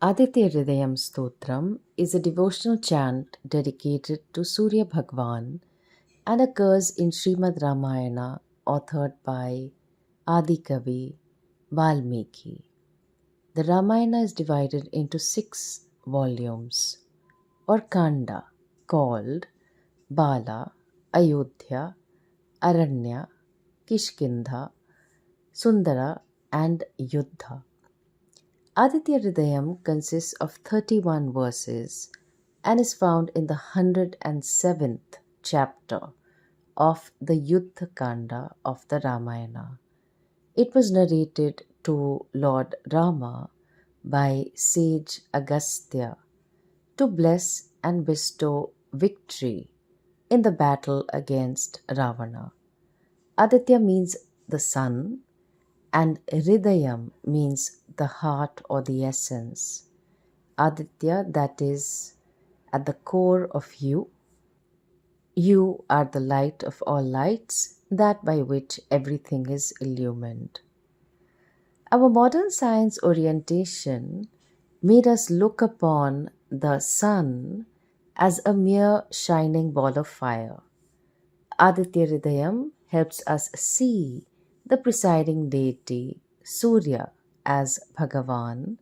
Aditya Hridayam Stotram is a devotional chant dedicated to Surya Bhagwan and occurs in Srimad Ramayana, authored by Adikavi Valmiki. The Ramayana is divided into 6 volumes or kanda called Bala, Ayodhya, Aranya, Kishkindha, Sundara, and Yuddha. Aditya Hridayam consists of 31 verses and is found in the 107th chapter of the Yuddha Kanda of the Ramayana. It was narrated to Lord Rama by sage Agastya to bless and bestow victory in the battle against Ravana. Aditya means the sun, and Hridayam means the heart or the essence. Aditya, that is, at the core of you. You are the light of all lights, that by which everything is illumined. Our modern science orientation made us look upon the sun as a mere shining ball of fire. Aditya Hridayam helps us see the presiding deity Surya as Bhagavan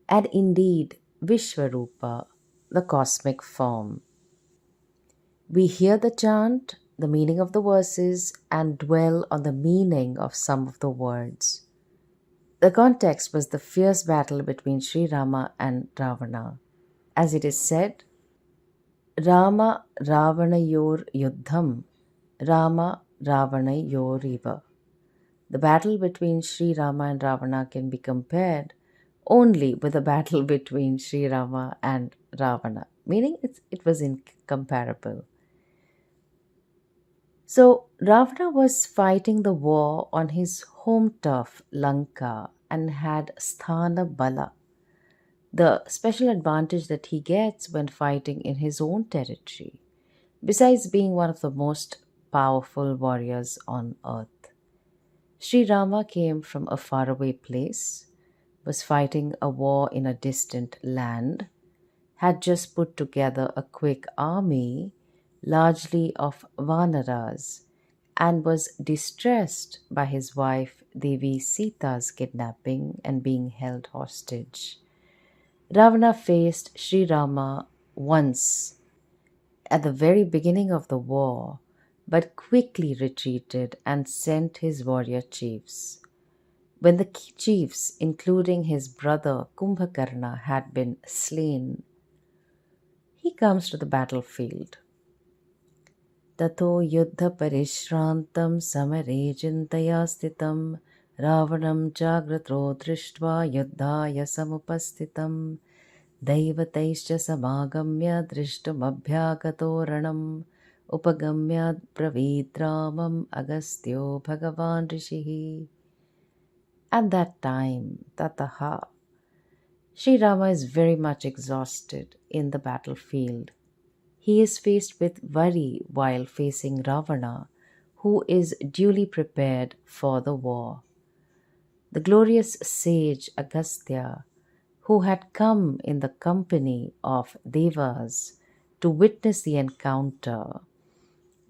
and indeed Vishwarupa, the cosmic form. We hear the chant, the meaning of the verses, and dwell on the meaning of some of the words. The context was the fierce battle between Sri Rama and Ravana. As it is said, Rama Ravanayor Yuddham, Rama Ravanayoriva. The battle between Sri Rama and Ravana can be compared only with the battle between Sri Rama and Ravana, meaning it was incomparable. So, Ravana was fighting the war on his home turf, Lanka, and had Sthana Bala, the special advantage that he gets when fighting in his own territory, besides being one of the most powerful warriors on earth. Sri Rama came from a faraway place, was fighting a war in a distant land, had just put together a quick army, largely of Vanaras, and was distressed by his wife Devi Sita's kidnapping and being held hostage. Ravana faced Sri Rama once at the very beginning of the war, but quickly retreated and sent his warrior chiefs. When the key chiefs, including his brother Kumbhakarna, had been slain, he comes to the battlefield. Tato yuddha parishrantam samare jintaya stitam Ravanam jagratro drishtva yuddhaya samupastitam Daivataischa samagamya drishtumabhyagatoranam Upagamya bravidramam agastyo bhagavan rishihi. At that time, Tataha, Sri Rama is very much exhausted in the battlefield. He is faced with worry while facing Ravana, who is duly prepared for the war. The glorious sage Agastya, who had come in the company of Devas to witness the encounter,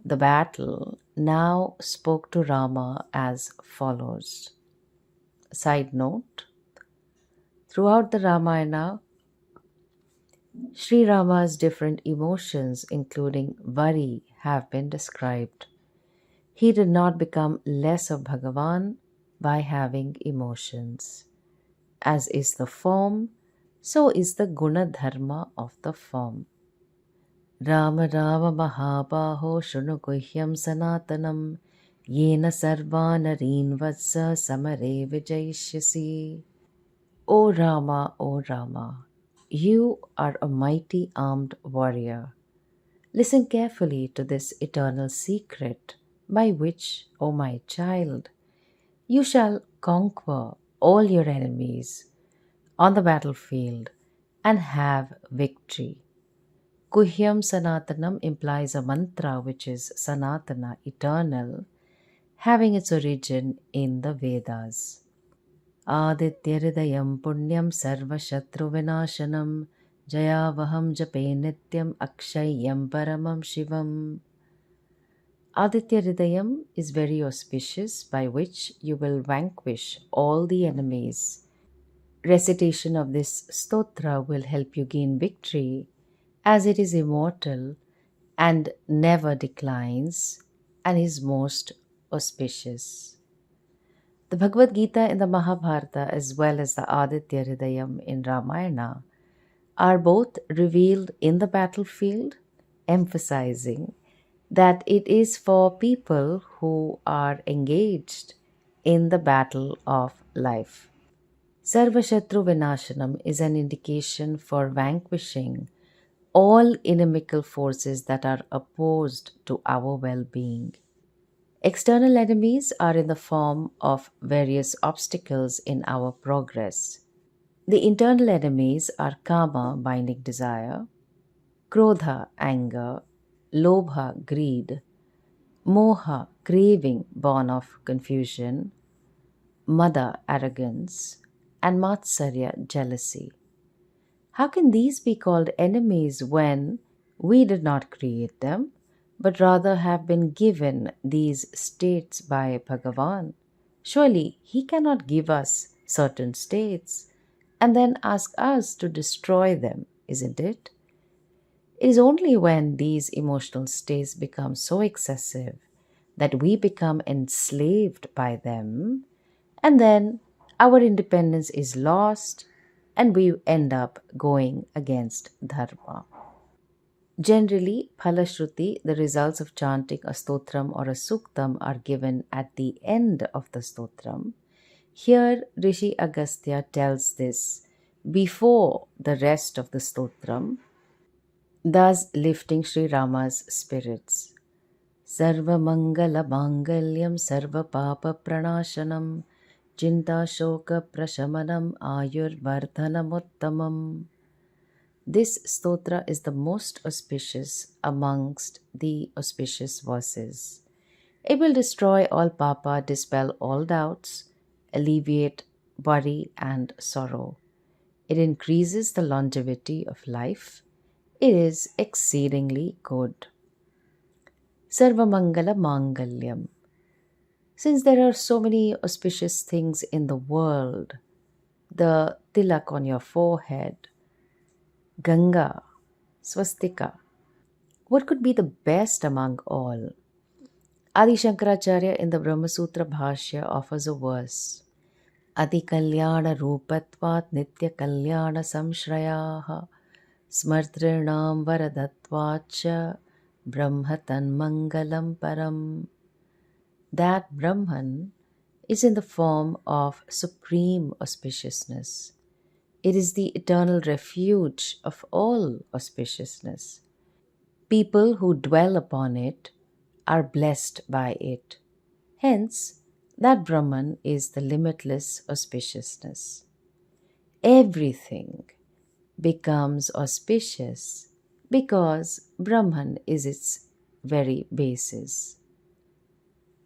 the battle, now spoke to Rama as follows. Side note, throughout the Ramayana, Sri Rama's different emotions, including worry, have been described. He did not become less of Bhagavan by having emotions. As is the form, so is the guna dharma of the form. Rama Rama Mahabaho Shunu Guhyam Sanatanam Yena Sarva Nareen Vatsa Samare Vijayishyasi. O Rama, O Rama, you are a mighty armed warrior. Listen carefully to this eternal secret by which, O my child, you shall conquer all your enemies on the battlefield and have victory. Guhyam Sanatanam implies a mantra which is Sanatana, eternal, having its origin in the Vedas. Aditya Hridayam Punyam Sarva Shatru Vinashanam Jayavaham Jape Nityam Akshayam Paramam Shivam. Aditya Hridayam is very auspicious, by which you will vanquish all the enemies. Recitation of this stotra will help you gain victory, as it is immortal and never declines and is most auspicious. The Bhagavad Gita in the Mahabharata, as well as the Aditya Hridayam in Ramayana, are both revealed in the battlefield, emphasizing that it is for people who are engaged in the battle of life. Sarvashatru Vinashanam is an indication for vanquishing all inimical forces that are opposed to our well being. External enemies are in the form of various obstacles in our progress. The internal enemies are kama, binding desire, krodha, anger, lobha, greed, moha, craving, born of confusion, mada, arrogance, and matsarya, jealousy. How can these be called enemies when we did not create them, but rather have been given these states by Bhagavan? Surely he cannot give us certain states and then ask us to destroy them, isn't it? It is only when these emotional states become so excessive that we become enslaved by them, and then our independence is lost and we end up going against dharma. Generally, phalashruti, the results of chanting a stotram or a suktam, are given at the end of the stotram. Here, Rishi Agastya tells this before the rest of the stotram, thus lifting Sri Rama's spirits. Sarva Mangala Mangalyam Sarva Papa Pranashanam Chinta Shoka Prashamanam Ayur Vardhanamuttamam. This stotra is the most auspicious amongst the auspicious verses. It will destroy all papa, dispel all doubts, alleviate worry and sorrow. It increases the longevity of life. It is exceedingly good. Sarvamangala Mangalyam. Since there are so many auspicious things in the world, the tilak on your forehead, Ganga, swastika, what could be the best among all? Adi Shankaracharya in the Brahmasutra Bhashya offers a verse. Adi Kalyana Rupatvat Nitya Kalyana Samshrayaha Smartrinam Varadatvacha Brahmatan Mangalam Param. That Brahman is in the form of supreme auspiciousness. It is the eternal refuge of all auspiciousness. People who dwell upon it are blessed by it. Hence, that Brahman is the limitless auspiciousness. Everything becomes auspicious because Brahman is its very basis.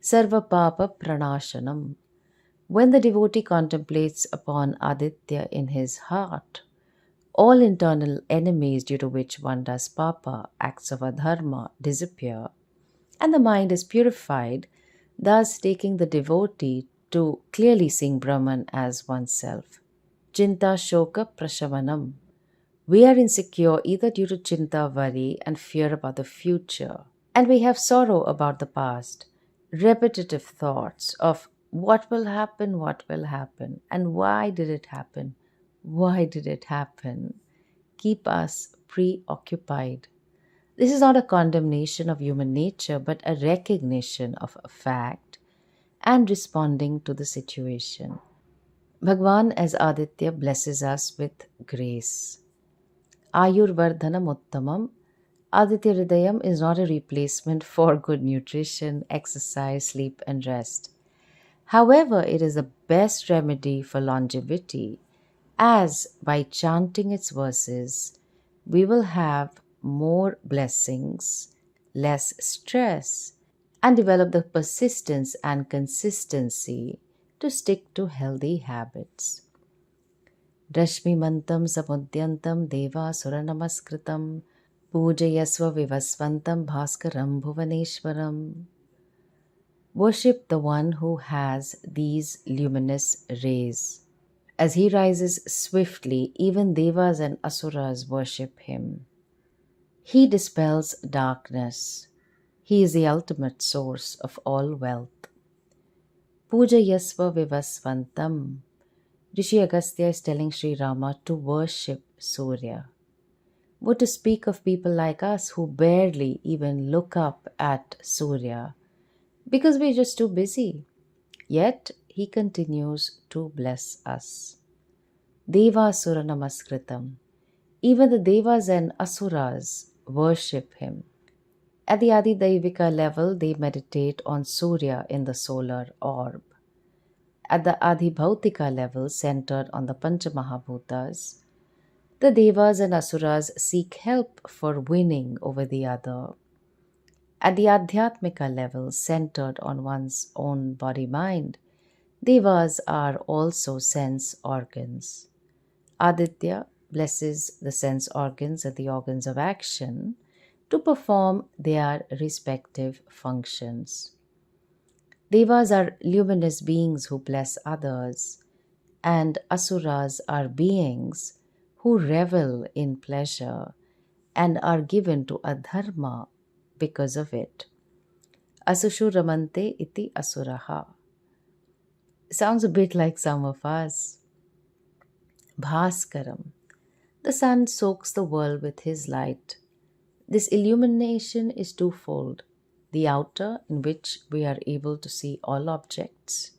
Sarva Papa Pranashanam. When the devotee contemplates upon Aditya in his heart, all internal enemies due to which one does papa, acts of adharma, disappear, and the mind is purified, thus taking the devotee to clearly seeing Brahman as oneself. Chinta Shoka Prashavanam. We are insecure either due to chinta, worry, and fear about the future, and we have sorrow about the past, repetitive thoughts of what will happen, and why did it happen, keep us preoccupied. This is not a condemnation of human nature, but a recognition of a fact and responding to the situation. Bhagwan as Aditya blesses us with grace. Ayurvardhanam Uttamam. Aditya Hridayam is not a replacement for good nutrition, exercise, sleep, and rest. However, it is the best remedy for longevity, as by chanting its verses, we will have more blessings, less stress, and develop the persistence and consistency to stick to healthy habits. Rashmimantam samudyantam deva suranamaskritam pujayasva vivasvantam bhaskaram bhuvaneshwaram. Worship the one who has these luminous rays. As he rises swiftly, even devas and asuras worship him. He dispels darkness. He is the ultimate source of all wealth. Pujayasva vivasvantam. Rishi Agastya is telling Sri Rama to worship Surya. What to speak of people like us who barely even look up at Surya because we're just too busy. Yet he continues to bless us. Deva Asura Namaskritam. Even the Devas and Asuras worship him. At the Adidevika level, they meditate on Surya in the solar orb. At the Adhibhautika level, centered on the Panchamahabhutas, the Devas and Asuras seek help for winning over the other. At the Adhyatmika level, centered on one's own body-mind, Devas are also sense organs. Aditya blesses the sense organs and the organs of action to perform their respective functions. Devas are luminous beings who bless others, and Asuras are beings who revel in pleasure and are given to adharma because of it. Asushu ramante iti asuraha. Sounds a bit like some of us. Bhaskaram. The sun soaks the world with his light. This illumination is twofold: the outer, in which we are able to see all objects;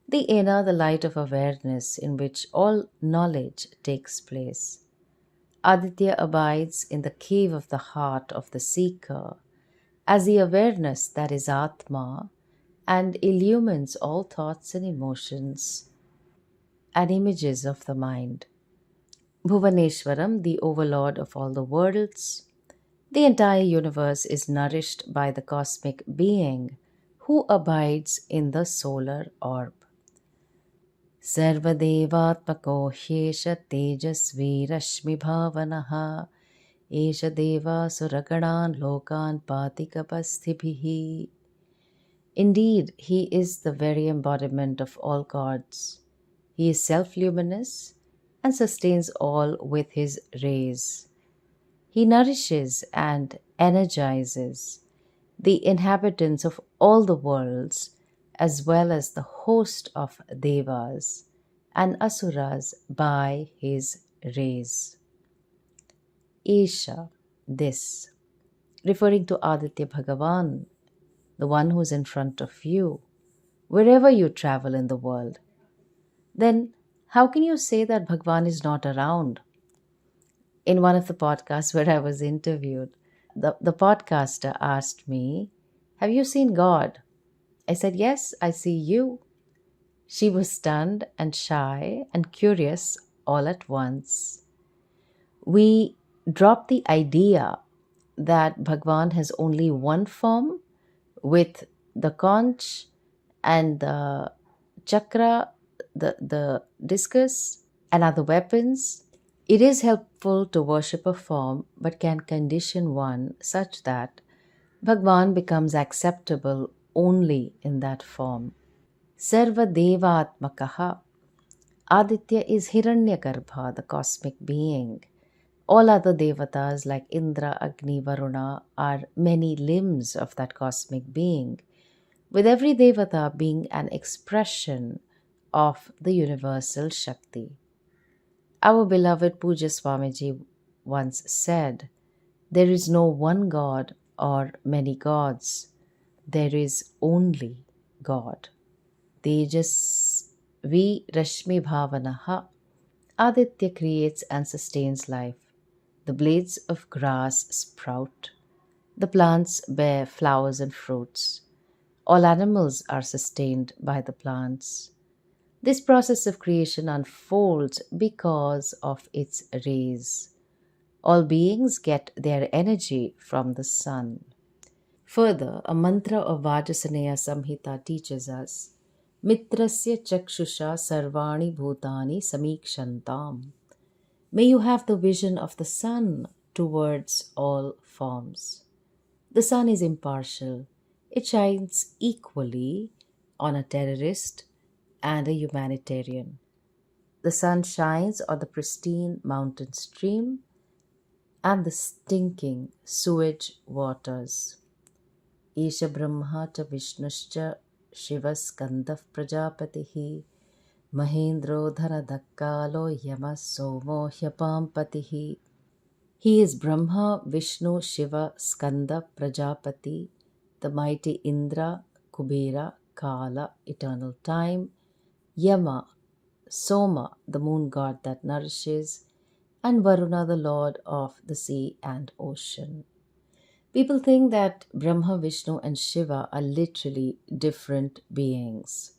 the inner, the light of awareness, in which all knowledge takes place. Aditya abides in the cave of the heart of the seeker as the awareness that is Atma and illumines all thoughts and emotions and images of the mind. Bhuvaneshwaram, the overlord of all the worlds. The entire universe is nourished by the cosmic being who abides in the solar orb. Sarvadevatmako hyesha tejasvi rashmi bhavanaha esha deva suraganan lokan patikapasthibihi. Indeed, he is the very embodiment of all gods. He is self-luminous and sustains all with his rays. He nourishes and energizes the inhabitants of all the worlds, as well as the host of devas and asuras by his rays. Isha, this, referring to Aditya Bhagavan, the one who is in front of you, wherever you travel in the world. Then how can you say that Bhagavan is not around? In one of the podcasts where I was interviewed, the podcaster asked me, "Have you seen God?" I said, "Yes, I see you." She was stunned and shy and curious all at once. We dropped the idea that Bhagwan has only one form with the conch and the chakra, the discus, and other weapons. It is helpful to worship a form, but can condition one such that Bhagwan becomes acceptable only in that form. Sarva Devatmakaha. Aditya is Hiranyagarbha, the cosmic being. All other devatas like Indra, Agni, Varuna are many limbs of that cosmic being, with every devata being an expression of the universal Shakti. Our beloved Puja Swamiji once said, "There is no one God or many gods. There is only God." Tejasvi Rashmi Bhavanaha. Aditya creates and sustains life. The blades of grass sprout. The plants bear flowers and fruits. All animals are sustained by the plants. This process of creation unfolds because of its rays. All beings get their energy from the sun. Further, a mantra of Vajasaneya Samhita teaches us, Mitrasya chakshusha sarvani bhutani samikshantam. May you have the vision of the sun towards all forms. The sun is impartial. It shines equally on a terrorist and a humanitarian. The sun shines on the pristine mountain stream and the stinking sewage waters. Isha Brahma cha Vishnuscha Shivaskandaf Prajapatihi Mahendro Dharadakalo Yama Somo Hyapampatihi. He is Brahma, Vishnu, Shiva, Skanda, Prajapati, the mighty Indra, Kubera, Kala, eternal time, Yama, Soma, the moon god that nourishes, and Varuna, the lord of the sea and ocean. People think that Brahma, Vishnu, and Shiva are literally different beings.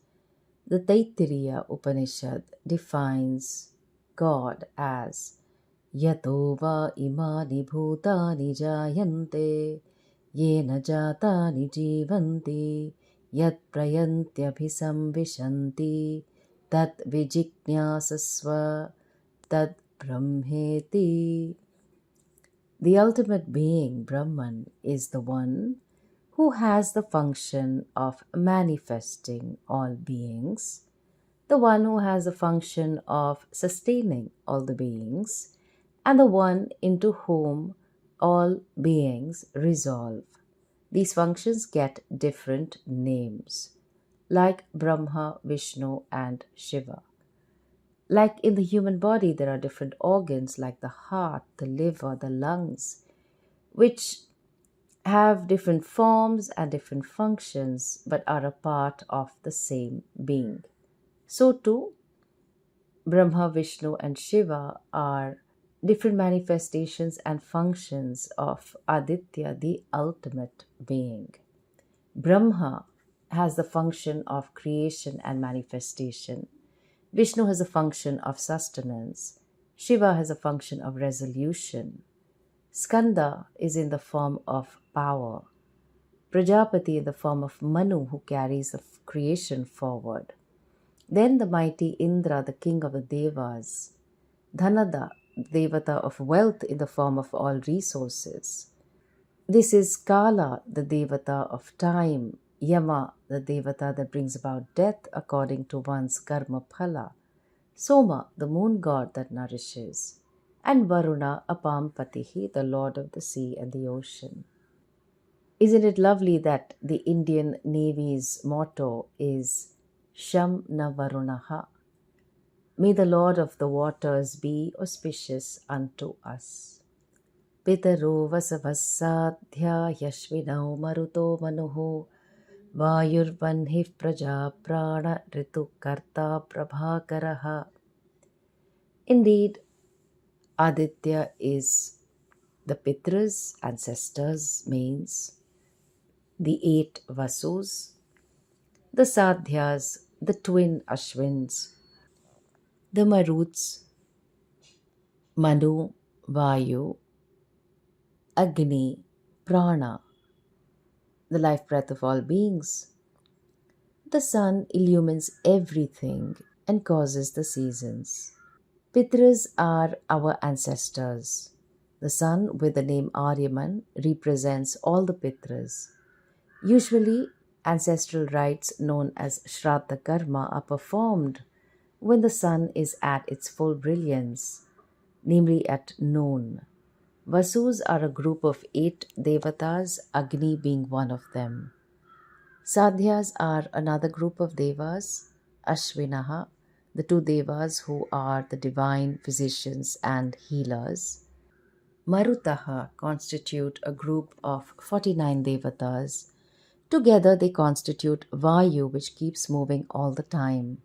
The Taittiriya Upanishad defines God as Yato va imani bhutani jayante yena jatani jivanti yat prayantyabhisamvishanti tat vijiknyasasva tat brahmeti. The ultimate being, Brahman, is the one who has the function of manifesting all beings, the one who has the function of sustaining all the beings, and the one into whom all beings resolve. These functions get different names, like Brahma, Vishnu, and Shiva. Like in the human body, there are different organs like the heart, the liver, the lungs, which have different forms and different functions but are a part of the same being. So too, Brahma, Vishnu, and Shiva are different manifestations and functions of Aditya, the ultimate being. Brahma has the function of creation and manifestation. Vishnu has a function of sustenance. Shiva has a function of resolution. Skanda is in the form of power. Prajapati in the form of Manu, who carries the creation forward. Then the mighty Indra, the king of the Devas. Dhanada, Devata of wealth in the form of all resources. This is Kala, the Devata of time. Yama, the Devata that brings about death according to one's karma phala. Soma, the moon god that nourishes. And Varuna, Apampatihi, the lord of the sea and the ocean. Isn't it lovely that the Indian Navy's motto is Sham na Varunaha? May the Lord of the waters be auspicious unto us. Pitaro vasavassadhya yashvinau maruto manuho vayurvanhiv praja prana ritu karta prabhakaraha. Indeed, Aditya is the Pitras, ancestors, means the 8 Vasus, the Sadhyas, the twin Ashwins, the Maruts, Manu, Vayu, Agni, Prana, the life breath of all beings. The sun illumines everything and causes the seasons. Pitras are our ancestors. The sun, with the name Aryaman, represents all the Pitras. Usually, ancestral rites known as Shraddha Karma are performed when the sun is at its full brilliance, namely at noon. Vasus are a group of 8 devatas, Agni being one of them. Sadhyas are another group of devas, Ashwinaha, the 2 devas who are the divine physicians and healers. Marutaha constitute a group of 49 devatas. Together they constitute Vayu, which keeps moving all the time.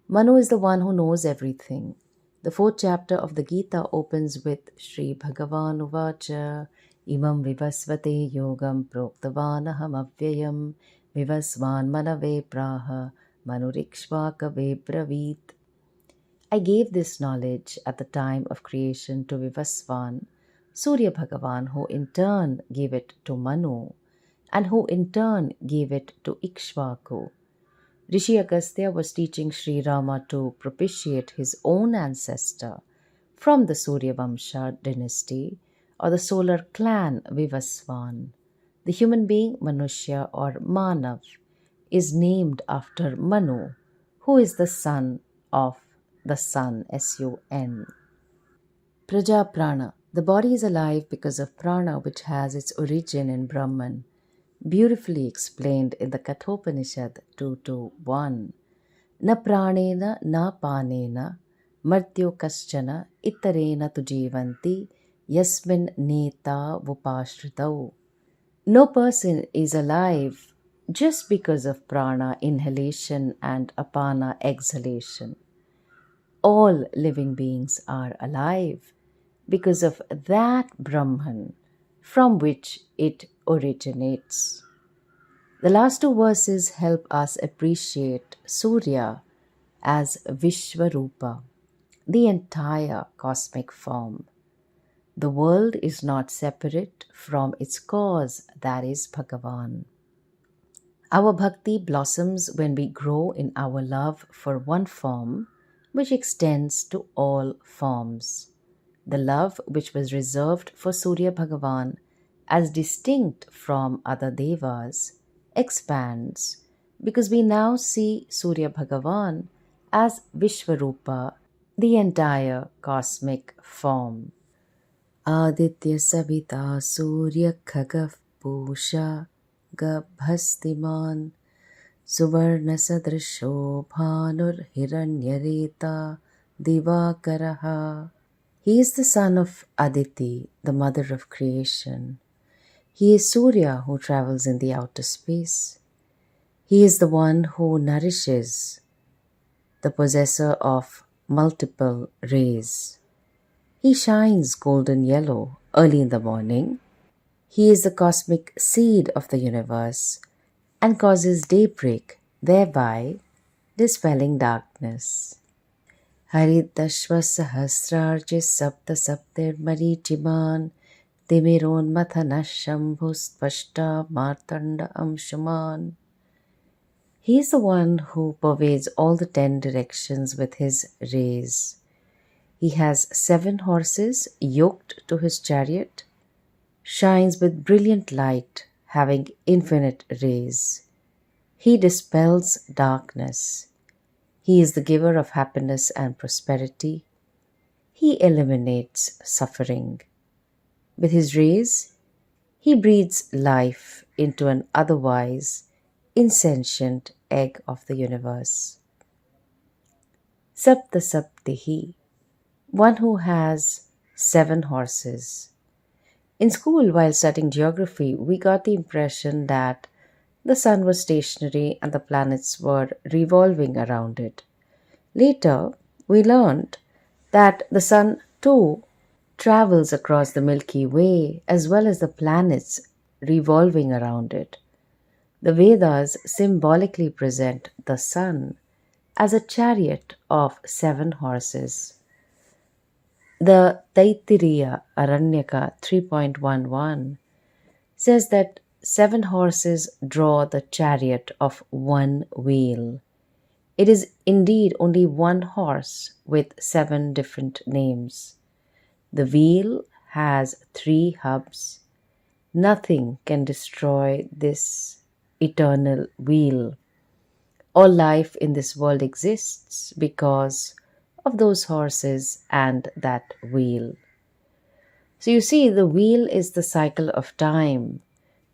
Manu is the one who knows everything. The 4th chapter of the Gita opens with Shri Bhagavan Uvacha Imam Vivasvate Yogam Proktavanaham Avyayam Vivasvan Manave Praha Manurikshvakave Bravit. I gave this knowledge at the time of creation to Vivasvan, Surya Bhagavan, who in turn gave it to Manu, and who in turn gave it to Ikshvaku. Rishi Agastya was teaching Sri Rama to propitiate his own ancestor from the Surya Vamsha dynasty or the solar clan Vivasvan. The human being Manushya or Manav is named after Manu, who is the son of the sun, Sun. Praja Prana. The body is alive because of prana, which has its origin in Brahman, beautifully explained in the Kathopanishad 2:1. Na pranena na panena martyo kaschana ittarena tu jivanti yasmin neta vupashritau. No person is alive just because of prana inhalation and apana exhalation. All living beings are alive because of that Brahman from which it originates. The last two verses help us appreciate Surya as Vishwarupa, the entire cosmic form. The world is not separate from its cause, that is Bhagavan. Our bhakti blossoms when we grow in our love for one form, which extends to all forms. The love which was reserved for Surya Bhagavan as distinct from other devas expands because we now see Surya Bhagavan as Vishwarupa, the entire cosmic form. Aditya Savita Surya Khagav Pusha Gabhastiman Suvarna Sadrisho Bhanur Hiranyareta Divakaraha. He is the son of Aditi, the mother of creation. He is Surya who travels in the outer space. He is the one who nourishes, the possessor of multiple rays. He shines golden yellow early in the morning. He is the cosmic seed of the universe and causes daybreak, thereby dispelling darkness. Haridashva sahasrarja sapta saptir marichiman Timironmathana Shambhuspashta Martanda Amshuman. He is the one who pervades all the 10 directions with his rays. He has 7 horses yoked to his chariot, shines with brilliant light, having infinite rays. He dispels darkness. He is the giver of happiness and prosperity. He eliminates suffering. With his rays, he breathes life into an otherwise insentient egg of the universe. Sapta Saptihi, one who has 7 horses. In school, while studying geography, we got the impression that the sun was stationary and the planets were revolving around it. Later, we learned that the sun too travels across the Milky Way as well as the planets revolving around it. The Vedas symbolically present the sun as a chariot of 7 horses. The Taittiriya Aranyaka 3.11 says that 7 horses draw the chariot of one wheel. It is indeed only one horse with 7 different names. The wheel has 3 hubs. Nothing can destroy this eternal wheel. All life in this world exists because of those horses and that wheel. So you see, the wheel is the cycle of time.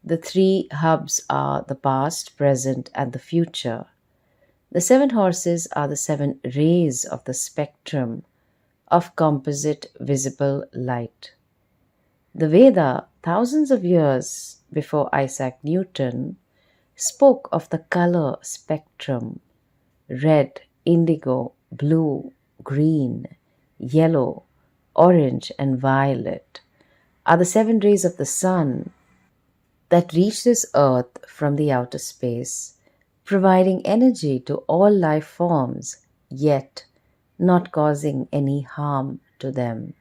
The 3 hubs are the past, present, and the future. The 7 horses are the 7 rays of the spectrum of composite visible light. The Veda, thousands of years before Isaac Newton, spoke of the color spectrum: red, indigo, blue, green, yellow, orange, and violet are the 7 rays of the sun that reach this earth from the outer space, providing energy to all life forms, yet not causing any harm to them.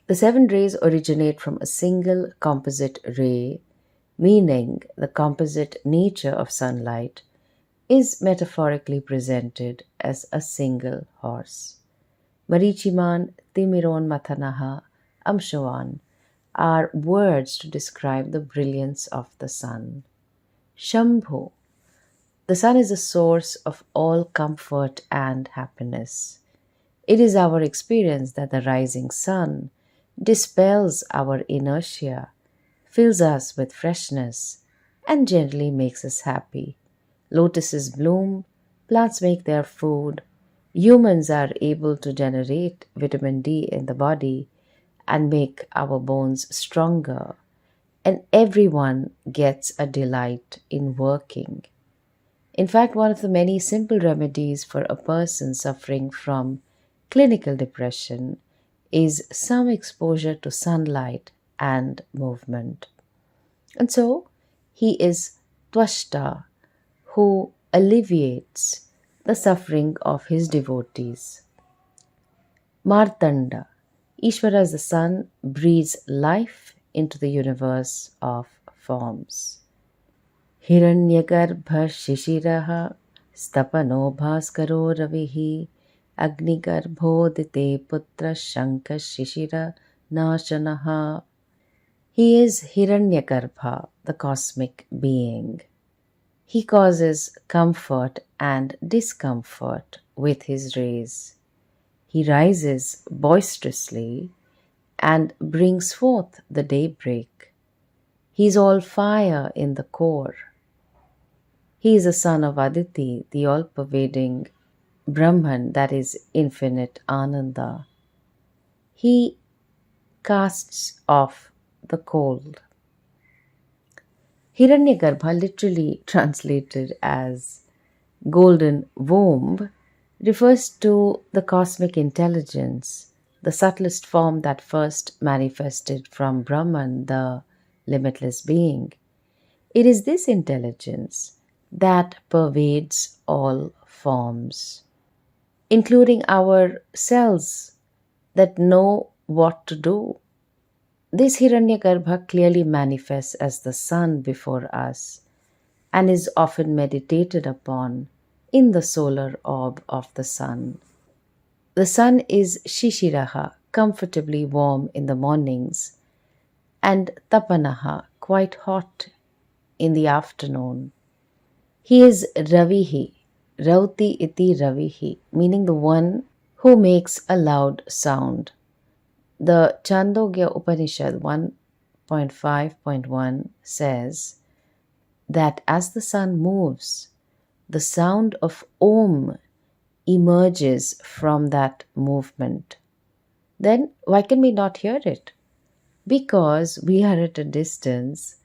The 7 rays originate from a single composite ray, meaning the composite nature of sunlight, is metaphorically presented as a single horse. Marichiman, Timiron Mathanaha, Amshawan are words to describe the brilliance of the sun. Shambhu, the sun is the source of all comfort and happiness. It is our experience that the rising sun dispels our inertia, fills us with freshness, and gently makes us happy. Lotuses bloom, plants make their food, humans are able to generate vitamin D in the body and make our bones stronger, and everyone gets a delight in working. In fact, one of the many simple remedies for a person suffering from clinical depression is some exposure to sunlight and movement. And so, he is Twashta, who alleviates the suffering of his devotees. Martanda, Ishvara is the sun, breathes life into the universe of forms. Hiranyagarbha shishiraha stapano bhaskaro ravihi agnigarvodite putra shankar shishira nashanaha. He is Hiranyagarbha, the cosmic being. He causes comfort and discomfort with his rays. He rises boisterously and brings forth the daybreak. He is all fire in the core. He is a son of Aditi, the all-pervading Brahman, that is infinite Ananda. He casts off the cold. Hiranyagarbha, literally translated as golden womb, refers to the cosmic intelligence, the subtlest form that first manifested from Brahman, the limitless being. It is this intelligence that pervades all forms, including our cells that know what to do. This Hiranyagarbha clearly manifests as the sun before us and is often meditated upon in the solar orb of the sun. The sun is Shishiraha, comfortably warm in the mornings, and Tapanaha, quite hot in the afternoon. He is Ravihi, Rauti iti Ravihi, meaning the one who makes a loud sound. The Chandogya Upanishad 1.5.1 says that as the sun moves, the sound of Om emerges from that movement. Then why can we not hear it? Because we are at a distance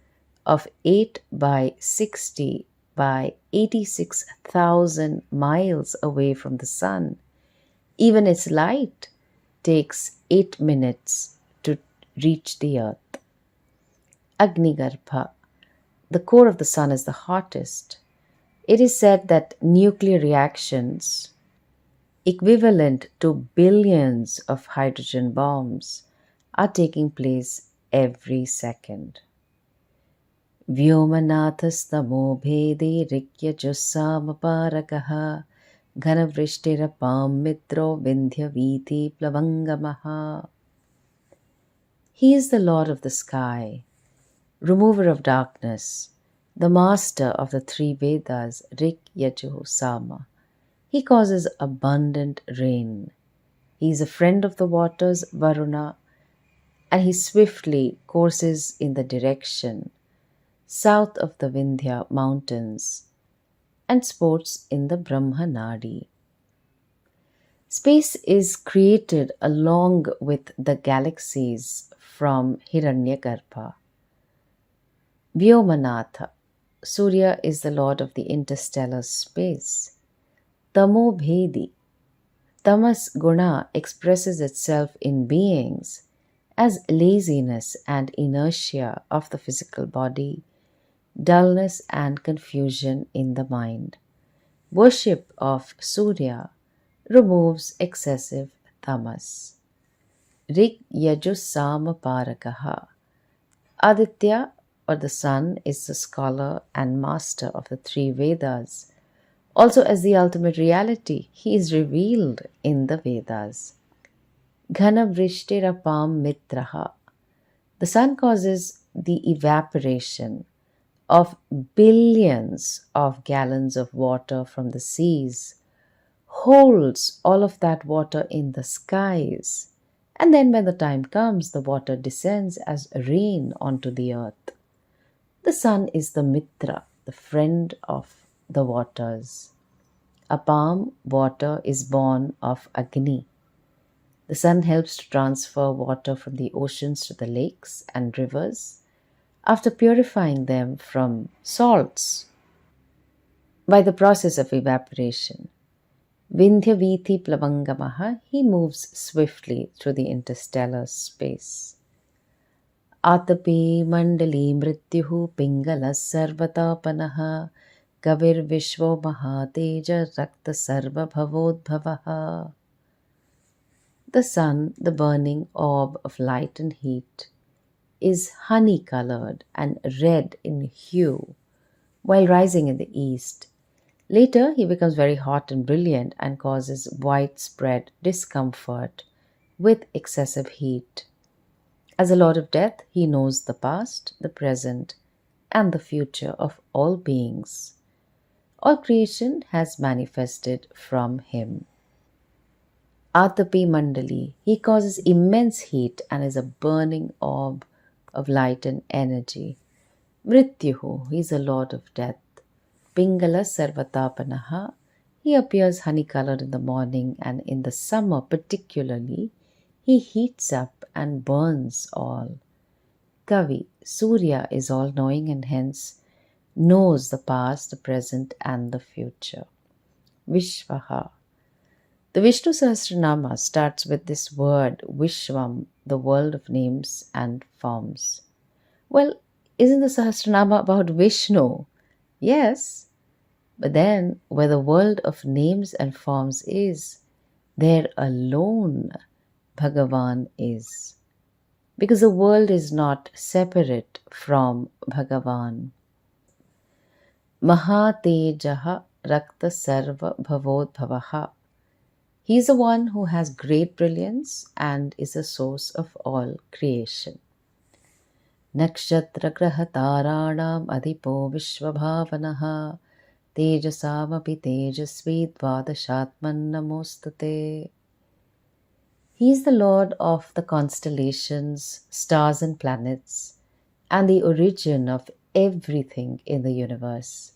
of 8 by 60 by 86,000 miles away from the sun. Even its light takes 8 minutes to reach the earth. Agnigarbha, the core of the sun, is the hottest. It is said that nuclear reactions equivalent to billions of hydrogen bombs are taking place every second. Vyomanathastamo bhede rikyajusamaparakaha ghanavrishtirapaam mitro vindhyaviti plavangamaha. He is the Lord of the sky, remover of darkness, the master of the three Vedas, Rik, Yaju, Sama. He causes abundant rain. He is a friend of the waters, Varuna, and he swiftly courses in the direction south of the Vindhya mountains and sports in the Brahma Nadi. Space is created along with the galaxies from Hiranyagarbha. Vyomanatha, Surya is the lord of the interstellar space. Tamo Bhedi, Tamas Guna expresses itself in beings as laziness and inertia of the physical body, dullness and confusion in the mind. Worship of Surya removes excessive tamas. Rig Yajus Sama Parakaha. Aditya, or the sun, is the scholar and master of the three Vedas. Also, as the ultimate reality, he is revealed in the Vedas. Ghana vrishtirapam mitraha. The sun causes the evaporation of billions of gallons of water from the seas, holds all of that water in the skies, and then when the time comes, the water descends as rain onto the earth. The sun is the Mitra, the friend of the waters. Apam, water, is born of Agni. The sun helps to transfer water from the oceans to the lakes and rivers after purifying them from salts by the process of evaporation. Vindhya Vithi Plavangamaha, he moves swiftly through the interstellar space. Atapi Mandali Mrityuhu Pingala Sarvatapanaha Kavir Vishwo Mahateja Rakta Sarva Bhavodbhavaha. The sun, the burning orb of light and heat, is honey-colored and red in hue while rising in the east. Later, he becomes very hot and brilliant and causes widespread discomfort with excessive heat. As a Lord of Death, he knows the past, the present, and the future of all beings. All creation has manifested from him. Atapi Mandali, he causes immense heat and is a burning orb of light and energy. Mrityuhu, he is a Lord of Death. Pingala Sarvatapanaha, he appears honey-colored in the morning, and in the summer particularly, he heats up and burns all. Kavi, Surya, is all-knowing and hence knows the past, the present, and the future. Vishvaha, the Vishnu Sahasranama starts with this word Vishwam, the world of names and forms. Well, isn't the Sahasranama about Vishnu? Yes, but then where the world of names and forms is, there alone Bhagavan is. Because the world is not separate from Bhagavan. Mahatejaha Rakta Sarva Bhavodbhavaha. He is the one who has great brilliance and is the source of all creation. Nakshatra graha taranam adhipo vishvabhavanaha tejasamapi tejasvi dvadashatman namostate. He is the Lord of the constellations, stars and planets, and the origin of everything in the universe.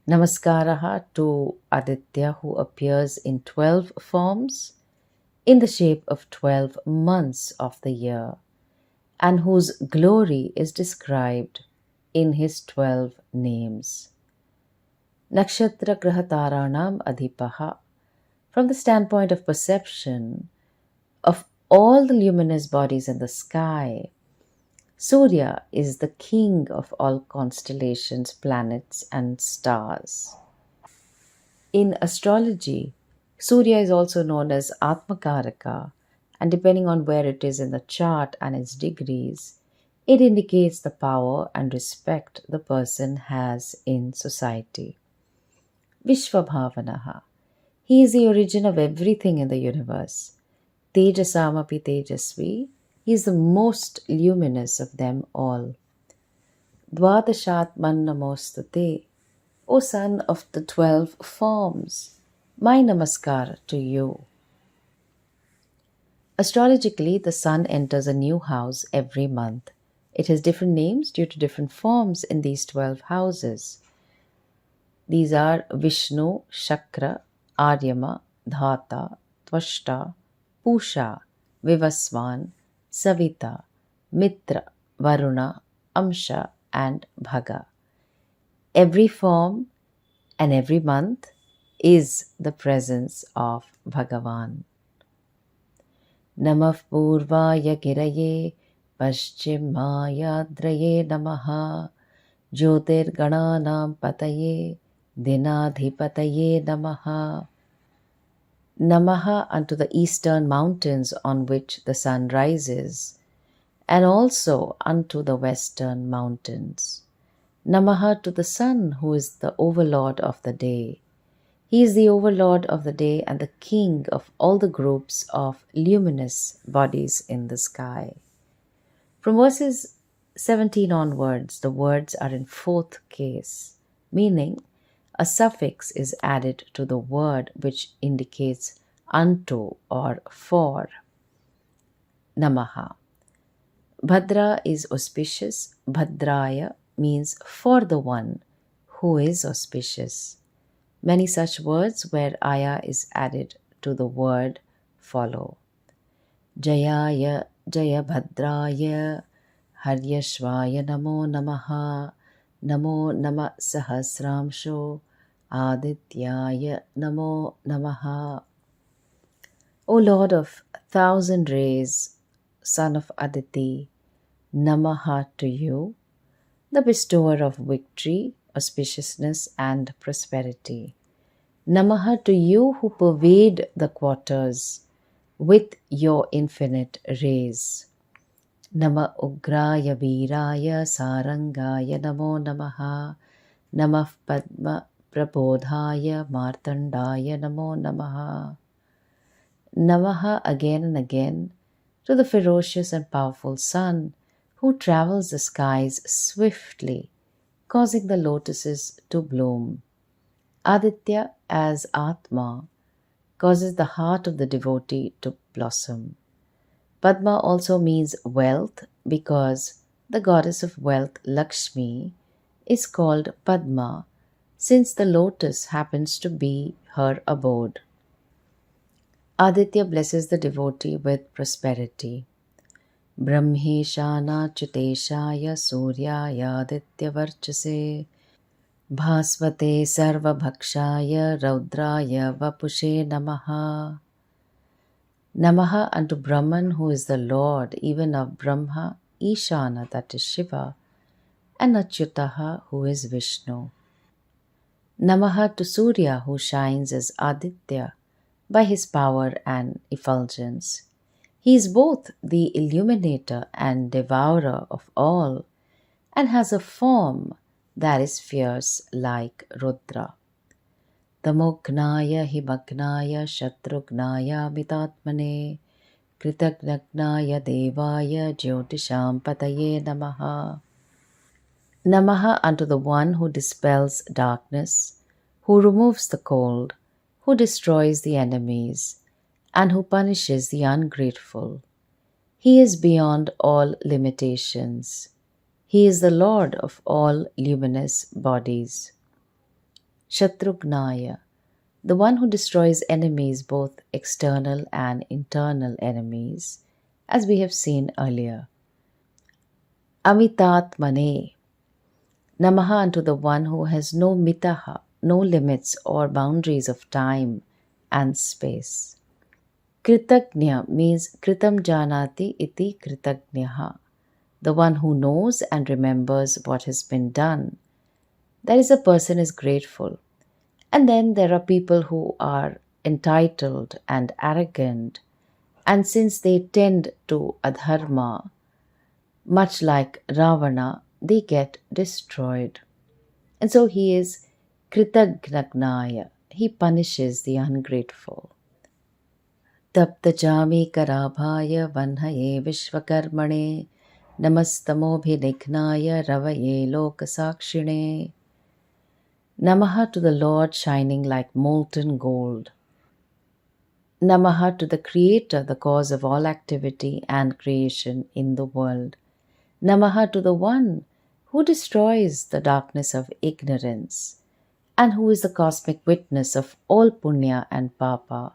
Namaskaraha to Aditya, who appears in 12 forms in the shape of 12 months of the year, and whose glory is described in his 12 names. Nakshatra Grahataranam Adhipaha. From the standpoint of perception of all the luminous bodies in the sky, Surya is the king of all constellations, planets, and stars. In astrology, Surya is also known as Atmakaraka, and depending on where it is in the chart and its degrees, it indicates the power and respect the person has in society. Vishvabhavanaha. He is the origin of everything in the universe. Tejasamapi Tejasvi. He is the most luminous of them all. Dvadashatman namostate. O son of the 12 forms, my namaskar to you. Astrologically, the sun enters a new house every month. It has different names due to different forms in these 12 houses. These are Vishnu, Shakra, Aryama, Dhata, Tvashta, Pusha, Vivaswan, Savita, Mitra, Varuna, Amsha, and Bhaga. Every form and every month is the presence of Bhagavan. Namav Purvaya Giraye Paschimaya Namaha Jyotirgananam Pataye Dinadhipataye Namaha. Namaha unto the eastern mountains on which the sun rises, and also unto the western mountains. Namaha to the sun, who is the overlord of the day. He is the overlord of the day and the king of all the groups of luminous bodies in the sky. From verses 17 onwards, the words are in fourth case, meaning a suffix is added to the word which indicates unto or for. Namaha. Bhadra is auspicious. Bhadraya means for the one who is auspicious. Many such words where aya is added to the word follow. Jayaya, Jaya Bhadraya, Haryashvaya Namo Namaha, Namo Nama Sahasramsho, Adityaya Namo Namaha. O Lord of 1,000 rays, son of Aditi, Namaha to you, the bestower of victory, auspiciousness, and prosperity. Namaha to you who pervade the quarters with your infinite rays. Nama Ugraya Viraya Sarangaya Namo Namaha. Namah Padma Prabodhaya Martandaya Namo Namaha. Namaha again and again to the ferocious and powerful sun who travels the skies swiftly, causing the lotuses to bloom. Aditya as Atma causes the heart of the devotee to blossom. Padma also means wealth because the goddess of wealth, Lakshmi, is called Padma since the lotus happens to be her abode. Aditya blesses the devotee with prosperity. Brahmeshana Chiteshaya Suryaya Aditya Varchase Bhasvate Sarvabhakshaya Raudraya Vapushe Namaha. Namaha unto Brahman, who is the Lord even of Brahma, Ishana, that is Shiva, and Achyutaha, who is Vishnu. Namaha to Surya, who shines as Aditya by his power and effulgence. He is both the illuminator and devourer of all, and has a form that is fierce like Rudra. Tamognaya Himagnaya Shatrugnaya Mitatmane Kritagnaya Devaya Jyotisham Pataye Namaha. Namaha unto the one who dispels darkness, who removes the cold, who destroys the enemies, and who punishes the ungrateful. He is beyond all limitations. He is the Lord of all luminous bodies. Shatrugnaya, the one who destroys enemies, both external and internal enemies, as we have seen earlier. Amitatmane, Namaha unto the one who has no mitaha, no limits or boundaries of time and space. Kritagnya means Kritam Janati iti Kritagnaha, the one who knows and remembers what has been done. That is, a person is grateful. And then there are people who are entitled and arrogant, and since they tend to adharma, much like Ravana, they get destroyed. And so he is Kritagnagnaya. He punishes the ungrateful. Taptajami karabhaya vanhaye vishvakarmane namastamobhinignaya ravaye lokasakshine. Namaha to the Lord shining like molten gold. Namaha to the Creator, the cause of all activity and creation in the world. Namaha to the One who destroys the darkness of ignorance and who is the cosmic witness of all punya and papa,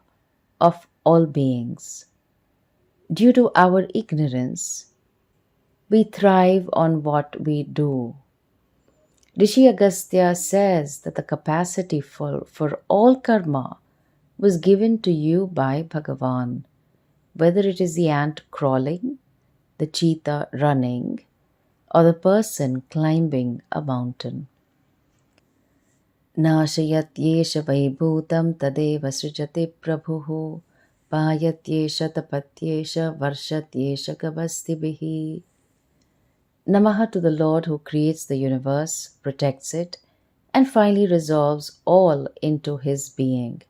of all beings. Due to our ignorance, we thrive on what we do. Rishi Agastya says that the capacity for all karma was given to you by Bhagavan, whether it is the ant crawling, the cheetah running, or the person climbing a mountain. Nashayat yesha vaibhutam tadeva srijati prabhuhu payat yesha tapatyesha varshat yesha gavastibihi. Namaha to the Lord who creates the universe, protects it, and finally resolves all into his being.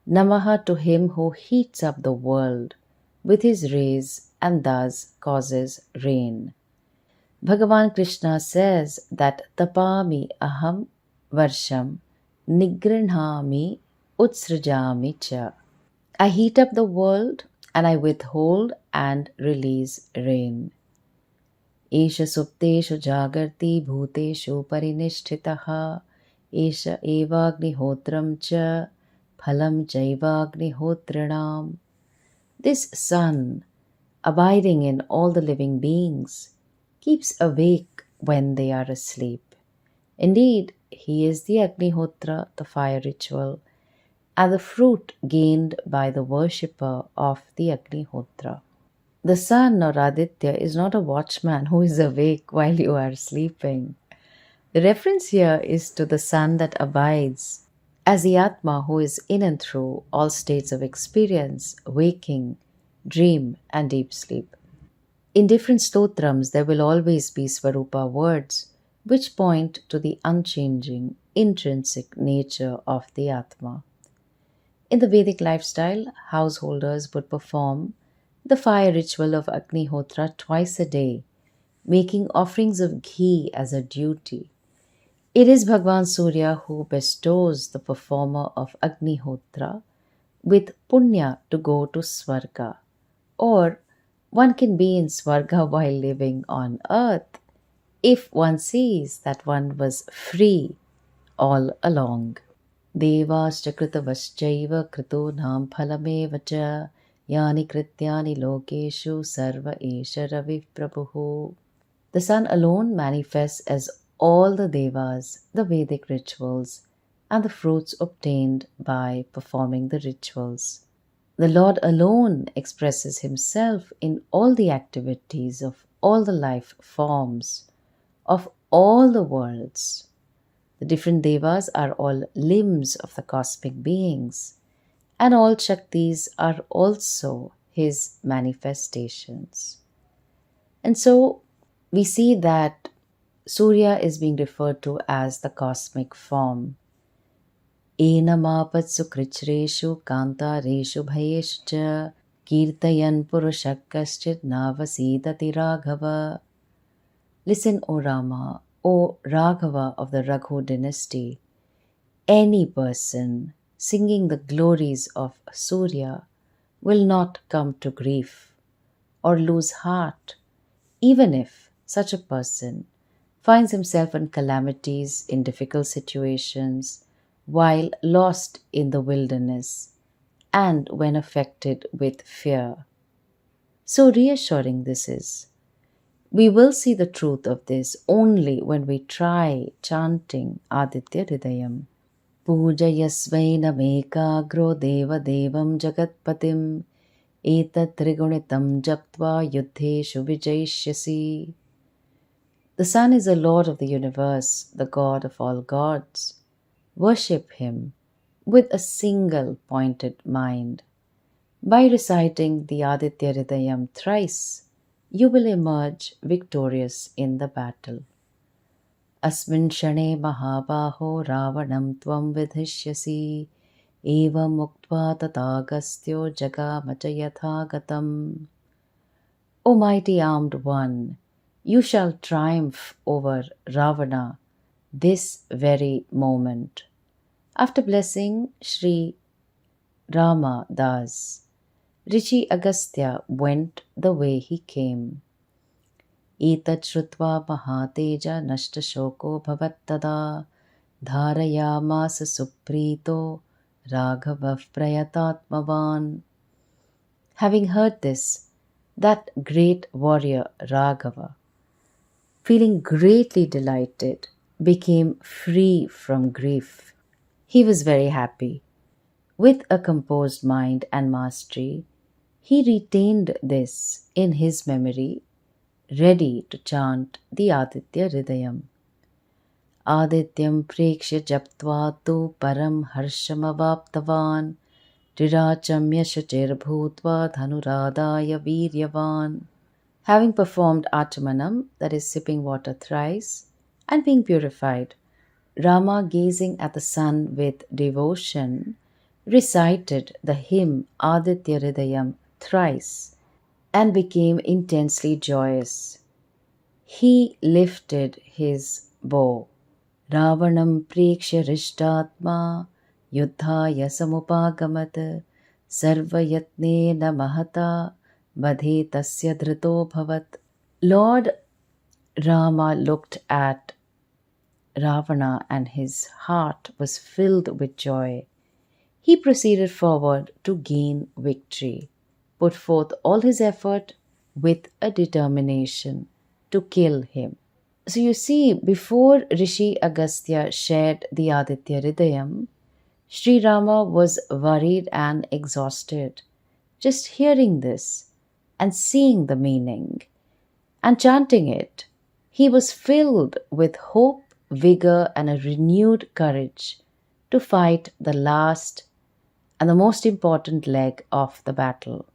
Namaha to him who heats up the world with his rays and thus causes rain. Bhagavan Krishna says that tapami aham varsham nigrinhami utsrajami cha. I heat up the world and I withhold and release rain. Esha supteshu jagarti bhuteshu parinishthitaha Esha evagnihotram cha phalam chaivagnihotrinam. This sun, abiding in all the living beings, keeps awake when they are asleep. Indeed, he is the Agnihotra, the fire ritual, and the fruit gained by the worshipper of the Agnihotra. The sun or Aditya is not a watchman who is awake while you are sleeping. The reference here is to the sun that abides as the Atma who is in and through all states of experience, waking, dream, and deep sleep. In different stotrams, there will always be Svarupa words which point to the unchanging, intrinsic nature of the Atma. In the Vedic lifestyle, householders would perform the fire ritual of Agnihotra twice a day, making offerings of ghee as a duty. It is Bhagwan Surya who bestows the performer of Agnihotra with punya to go to Swarga, or one can be in Swarga while living on earth if one sees that one was free all along. Devascha kritavaschaiva krito nam phalameva cha yani krityani lokeshu sarva esha ravi prabhu. The sun alone manifests as all the devas, the Vedic rituals, and the fruits obtained by performing the rituals. The Lord alone expresses himself in all the activities of all the life forms, of all the worlds. The different devas are all limbs of the cosmic beings, and all Shaktis are also his manifestations. And so we see that Surya is being referred to as the cosmic form. Enamapatsu krichreshu kantareshu bhayescha kirtayan purushak kaschid navasidati Raghava. Listen, O Rama, O Raghava of the Raghu dynasty. Any person singing the glories of Surya will not come to grief or lose heart, even if such a person finds himself in calamities, in difficult situations, while lost in the wilderness, and when affected with fear. So reassuring this is. We will see the truth of this only when we try chanting Aditya Hridayam. Pujayasvainamekagro deva devam jagatpatim etat trigunitam japtva yuddheshu vijayishyasi. The sun is the Lord of the universe, the God of all gods. Worship him with a single pointed mind. By reciting the Aditya Hridayam thrice, you will emerge victorious in the battle. Asmin shane mahabaho ravanam tvam vidhishyasi evam muktva tatagastyo jagamacha yathagatam. O mighty armed one, you shall triumph over Ravana this very moment. After blessing Sri Rama thus, Rishi Agastya went the way he came. Etat shrutva mahateja nashta shoko bhavattada dharayamasa suprito raghavav prayatatmavan. Having heard this, that great warrior Raghava, feeling greatly delighted, became free from grief. He was very happy. With a composed mind and mastery, he retained this in his memory, ready to chant the Aditya Hridayam. Adityam prekshya japtva tu param harshamavaptavan Rirachamya shachir bhutva dhanuradaya viryavan. Having performed Atmanam, that is, sipping water thrice, and being purified, Rama, gazing at the sun with devotion, recited the hymn Aditya Hridayam thrice and became intensely joyous. He lifted his bow. Ravanam prekshya rishtatma yuddhaya samupagamat sarvayatnena mahata badhe tasya dhrito bhavat. Lord Rama looked at Ravana and his heart was filled with joy. He proceeded forward to gain victory, put forth all his effort with a determination to kill him. So you see, before Rishi Agastya shared the Aditya Hridayam, Sri Rama was worried and exhausted. Just hearing this and seeing the meaning and chanting it, he was filled with hope, vigor, and a renewed courage to fight the last and the most important leg of the battle.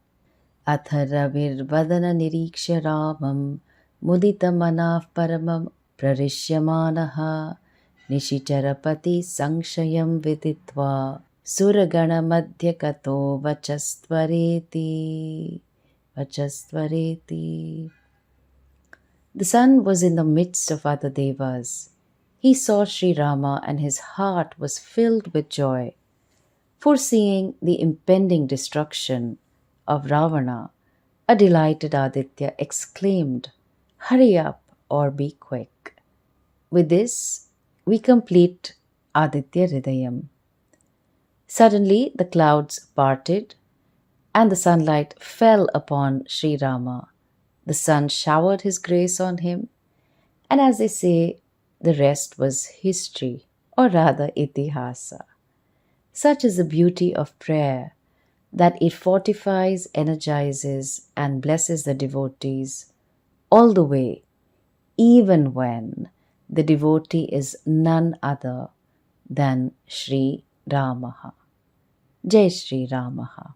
Atharavirvadana niriksha ramam muditamanav paramam prarishyamanaha nishitarapati sankshayam viditva suragana madhyakato vachastvareti. The sun was in the midst of other devas. He saw Sri Rama and his heart was filled with joy. Foreseeing the impending destruction of Ravana, a delighted Aditya exclaimed, "Hurry up or be quick." With this, we complete Aditya Hridayam. Suddenly, the clouds parted and the sunlight fell upon Sri Rama. The sun showered his grace on him, and as they say, the rest was history, or rather Itihaasa. Such is the beauty of prayer that it fortifies, energizes, and blesses the devotees all the way, even when the devotee is none other than Sri Rama. Jai Sri Rama.